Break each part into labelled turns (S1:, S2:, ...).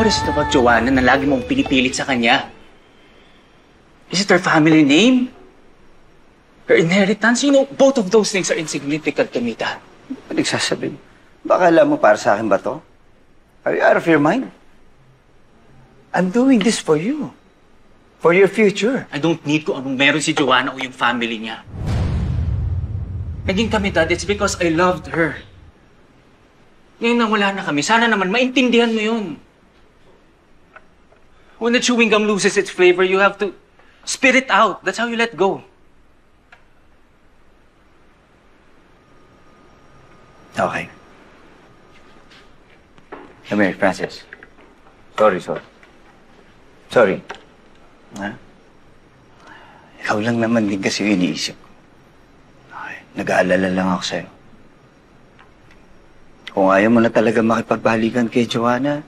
S1: What is it about Joanna na lagi mong pinipilit sa kanya? Is it her family name? Her inheritance? You know, both of those things are insignificant to me, Dad.
S2: Ano nagsasabi? Baka alam mo para sa akin ba to? Are you out of your mind? I'm doing this for you. For your future.
S1: I don't need kung anong meron si Joanna o yung family niya. Naging kami, Dad, it's because I loved her. Ngayon na wala na kami, sana naman maintindihan mo yun. When the chewing gum loses its flavor, you have to spit it out. That's how you let go.
S2: Okay. Come here, Francis. Sorry. Sorry. Ha? Ikaw lang naman din kasi yung iniisip ko. Okay. Nag-aalala lang ako sa'yo. Kung ayaw mo na talaga makipagbalikan kay Joanna,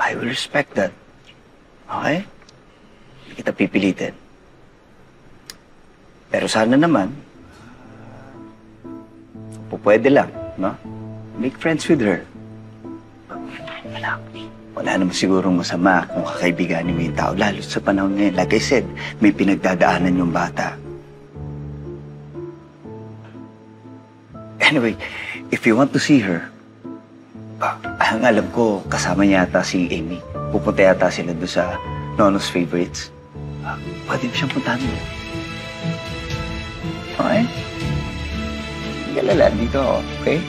S2: I will respect that. Okay? Hindi kita pipilitin. Pero sana naman, kung pwede lang, no? Make friends with her. Wala naman sigurong masama kung kakaibiganin mo yung tao, lalo sa panahon ngayon. Like I said, may pinagdadaanan yung bata. Anyway, if you want to see her, ang alam ko, kasama niya yata si Amy. Pupunta yata sila doon sa Nono's Favorites. Pwede mo siyang puntahan mo. Okay? Galala dito, okay?